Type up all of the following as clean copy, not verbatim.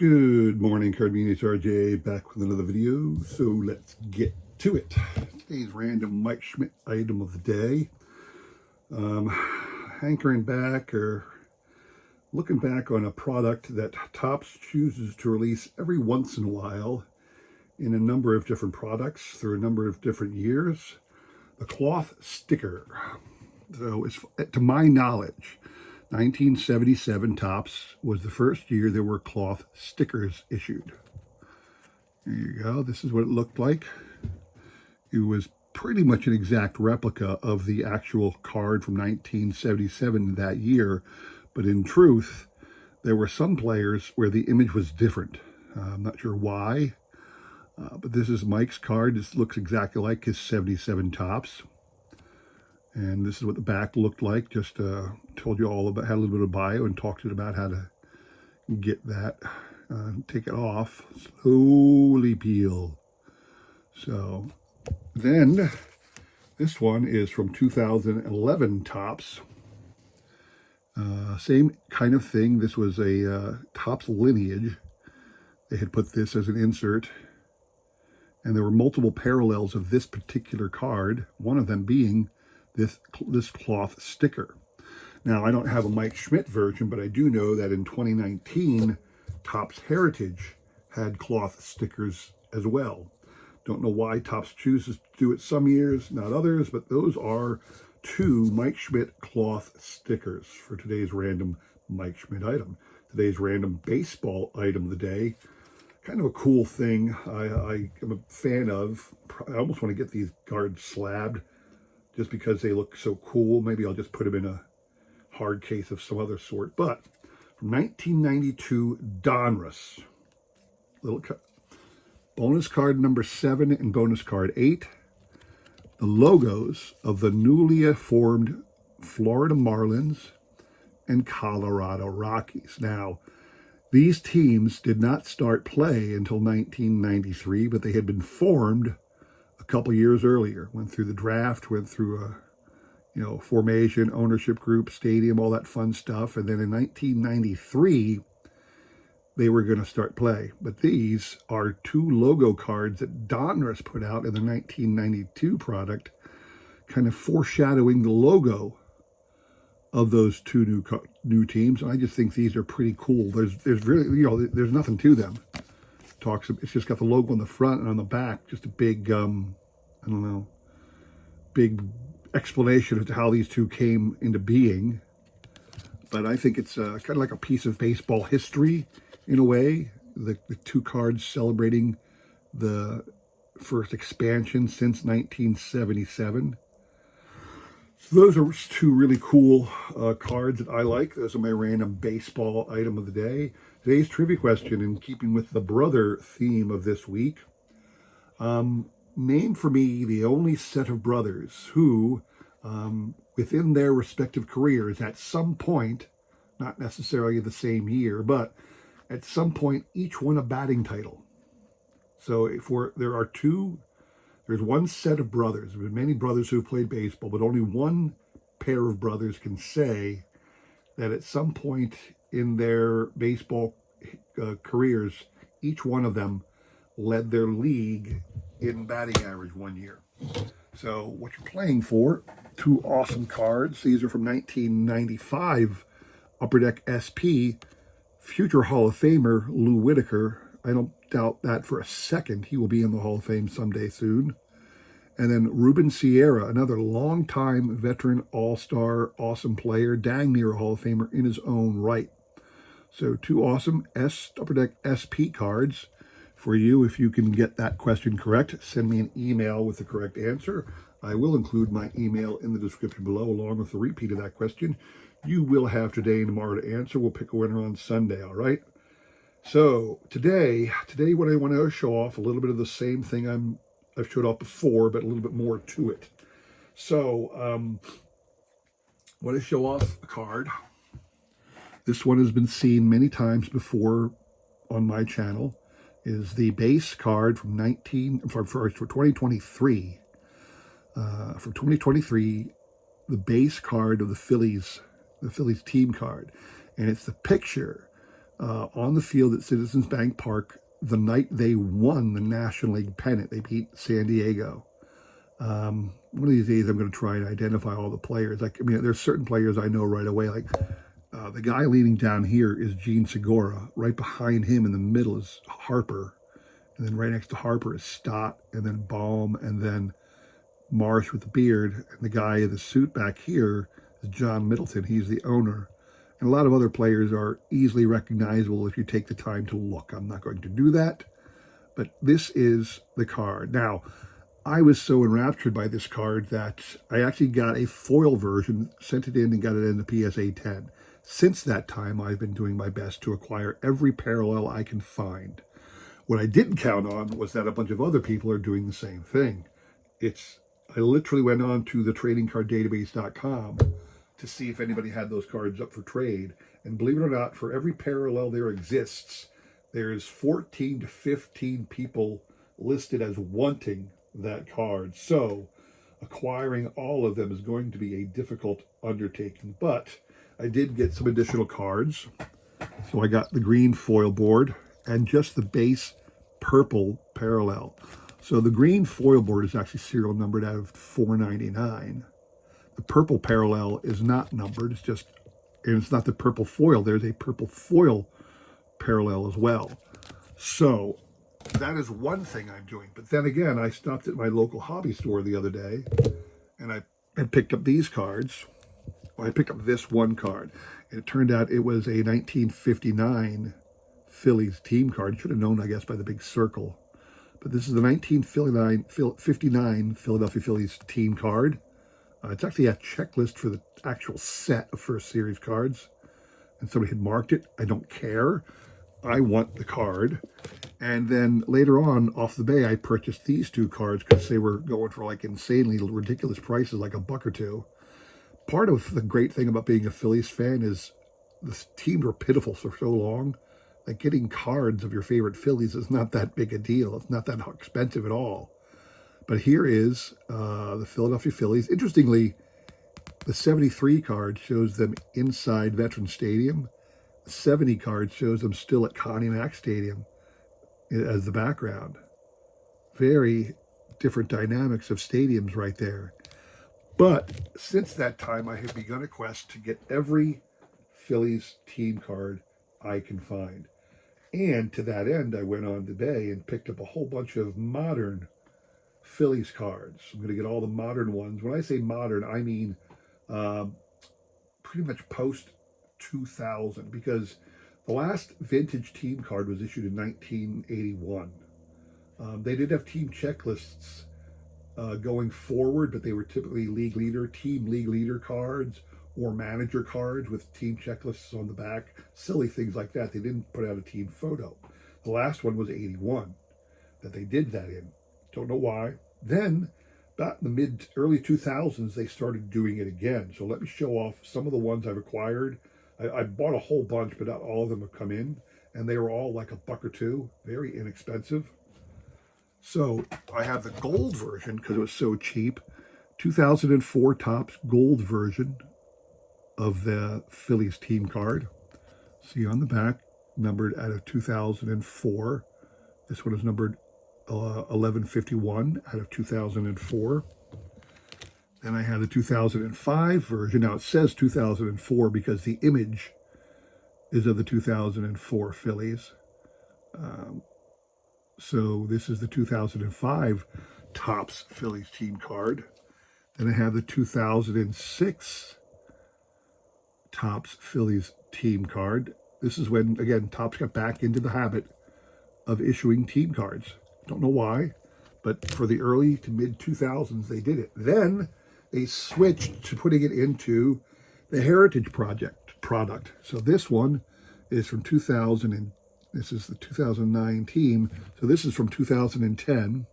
Good morning, Card Meanies RJ, back with another video. So let's get to it. Today's random Mike Schmidt item of the day. Hankering back or looking back on a product that Topps chooses to release every once in a while in a number of different products through a number of different years. The cloth sticker. So to my knowledge, 1977 Topps was the first year there were cloth stickers issued. There you go. This is what it looked like. It was pretty much an exact replica of the actual card from 1977 that year, but in truth, there were some players where the image was different. I'm not sure why, but this is Mike's card. This looks exactly like his 77 Topps. And this is what the back looked like. Just told you all about, had a little bit of bio and talked about how to get that, take it off, slowly peel. So then this one is from 2011 Topps. Same kind of thing. This was a Topps lineage. They had put this as an insert. And there were multiple parallels of this particular card, one of them being this cloth sticker. Now, I don't have a Mike Schmidt version, but I do know that in 2019, Topps Heritage had cloth stickers as well. Don't know why Topps chooses to do it some years, not others, but those are two Mike Schmidt cloth stickers for today's random Mike Schmidt item. Today's random baseball item of the day. Kind of a cool thing I am a fan of. I almost want to get these cards slabbed just because they look so cool. Maybe I'll just put them in a hard case of some other sort. But from 1992, Donruss. Little bonus card number 7 and bonus card 8. The logos of the newly formed Florida Marlins and Colorado Rockies. Now, these teams did not start play until 1993, but they had been formed a couple years earlier. Went through the draft, went through a formation, ownership group, stadium, all that fun stuff. And then in 1993, they were going to start play. But these are two logo cards that Donruss put out in the 1992 product, kind of foreshadowing the logo of those two new teams. And I just think these are pretty cool. There's really, there's nothing to them. It's just got the logo on the front and on the back, just a big, I don't know, big explanation as to how these two came into being. But I think it's kind of like a piece of baseball history in a way. The two cards celebrating the first expansion since 1977. So those are two really cool cards that I like. Those are my random baseball item of the day. Today's trivia question, in keeping with the brother theme of this week. Name for me the only set of brothers who, within their respective careers, at some point, not necessarily the same year, but at some point, each won a batting title. So there's one set of brothers. There have been many brothers who have played baseball, but only one pair of brothers can say that at some point in their baseball careers, each one of them led their league in batting average one year. So what you're playing for, two awesome cards. These are from 1995 Upper Deck SP, future Hall of Famer Lou Whitaker. I don't doubt that for a second. He will be in the Hall of Fame someday soon. And then Ruben Sierra, another longtime veteran all-star, awesome player, dang near a Hall of Famer in his own right. So two awesome Upper Deck SP cards for you. If you can get that question correct, send me an email with the correct answer. I will include my email in the description below, along with a repeat of that question. You will have today and tomorrow to answer. We'll pick a winner on Sunday, all right? So today what I want to show off, a little bit of the same thing I've showed off before, but a little bit more to it. So I want to show off a card. This one has been seen many times before on my channel. Is the base card from 2023. For 2023, the base card of the Phillies team card. And it's the picture on the field at Citizens Bank Park the night they won the National League pennant. They beat San Diego. One of these days, I'm going to try and identify all the players. Like, I mean, there's certain players I know right away. Like the guy leading down here is Gene Segura. Right behind him in the middle is Harper. And then right next to Harper is Stott, and then Baum, and then Marsh with the beard. And the guy in the suit back here is John Middleton. He's the owner. And a lot of other players are easily recognizable if you take the time to look. I'm not going to do that. But this is the card. Now, I was so enraptured by this card that I actually got a foil version, sent it in, and got it in the PSA 10. Since that time, I've been doing my best to acquire every parallel I can find. What I didn't count on was that a bunch of other people are doing the same thing. I literally went on to the tradingcarddatabase.com to see if anybody had those cards up for trade. And believe it or not, for every parallel there exists, there's 14 to 15 people listed as wanting that card. So acquiring all of them is going to be a difficult undertaking. But I did get some additional cards. So I got the green foil board and just the base purple parallel. So the green foil board is actually serial numbered out of 499. The purple parallel is not numbered. It's just, and it's not the purple foil. There's a purple foil parallel as well. So that is one thing I'm doing. But then again, I stopped at my local hobby store the other day and I had picked up these cards. Well, I picked up this one card. It turned out it was a 1959 Phillies team card. Should have known, I guess, by the big circle. But this is the 1959 Philadelphia Phillies team card. It's actually a checklist for the actual set of first series cards. And somebody had marked it. I don't care. I want the card. And then later on, off the bay, I purchased these two cards because they were going for like insanely ridiculous prices, like $1 or $2. Part of the great thing about being a Phillies fan is the teams were pitiful for so long that getting cards of your favorite Phillies is not that big a deal. It's not that expensive at all. But here is the Philadelphia Phillies. Interestingly, the 73 card shows them inside Veterans Stadium. The 70 card shows them still at Connie Mack Stadium as the background. Very different dynamics of stadiums right there. But since that time, I have begun a quest to get every Phillies team card I can find. And to that end, I went on today and picked up a whole bunch of modern Phillies cards. I'm going to get all the modern ones. When I say modern, I mean pretty much post-2000, because the last vintage team card was issued in 1981. They did have team checklists going forward, but they were typically team league leader cards or manager cards with team checklists on the back, silly things like that. They didn't put out a team photo. The last one was 81 that they did that in. Don't know why. Then, about in the early 2000s, they started doing it again. So let me show off some of the ones I've acquired. I bought a whole bunch, but not all of them have come in. And they were all like $1 or $2, very inexpensive. So I have the gold version because it was so cheap. 2004 Topps gold version of the Phillies team card. See on the back, numbered out of 2004. This one is numbered 1151 out of 2004. Then I have the 2005 version. Now it says 2004 because the image is of the 2004 Phillies. So this is the 2005 Topps Phillies team card. Then I have the 2006 Topps Phillies team card. This is when, again, Topps got back into the habit of issuing team cards. Don't know why, but for the early to mid 2000s, they did it. Then they switched to putting it into the Heritage product. So this one is from 2000, and this is the 2009 team. So this is from 2010,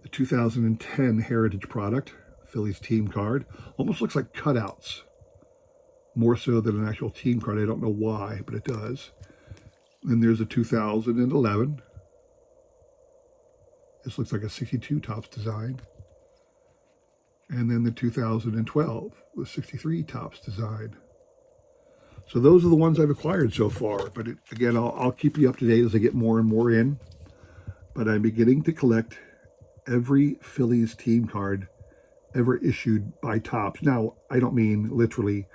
the 2010 Heritage product, Phillies team card. Almost looks like cutouts, more so than an actual team card. I don't know why, but it does. Then there's a 2011. This looks like a 62 Topps design. And then the 2012, the 63 Topps design. So those are the ones I've acquired so far. But again, I'll keep you up to date as I get more and more in. But I'm beginning to collect every Phillies team card ever issued by Topps. Now, I don't mean literally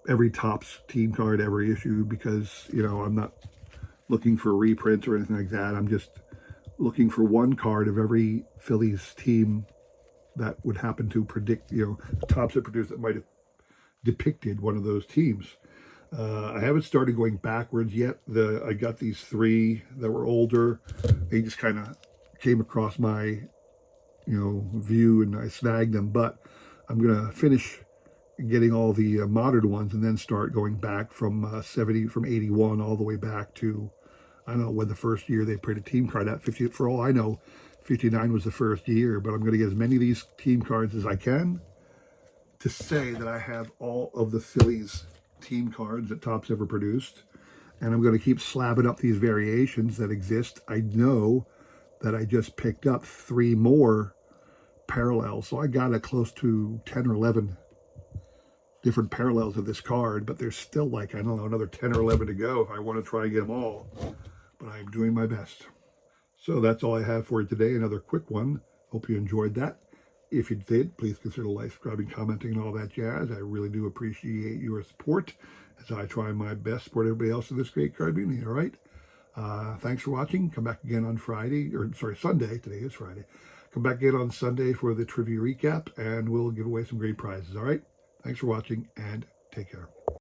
every Topps team card ever issued, because, you know, I'm not looking for reprints or anything like that. I'm just looking for one card of every Phillies team that would happen to predict, you know, the Topps that produced that might have depicted one of those teams. I haven't started going backwards yet. I got these three that were older. They just kind of came across my, view, and I snagged them. But I'm gonna finish getting all the modern ones, and then start going back from 81 all the way back to, I don't know when the first year they put a team card at. 50, for all I know, 59 was the first year. But I'm going to get as many of these team cards as I can to say that I have all of the Phillies team cards that Topps ever produced. And I'm going to keep slabbing up these variations that exist. I know that I just picked up 3 more parallels. So I got close to 10 or 11 different parallels of this card, but there's still, like, I don't know, another 10 or 11 to go if I want to try and get them all. But I'm doing my best. So that's all I have for you today. Another quick one. Hope you enjoyed that. If you did, please consider liking, subscribing, commenting, and all that jazz. I really do appreciate your support as I try my best to support everybody else in this great card community. All right. Thanks for watching. Come back again on Sunday. Today is Friday. Come back again on Sunday for the trivia recap, and we'll give away some great prizes. All right. Thanks for watching, and take care.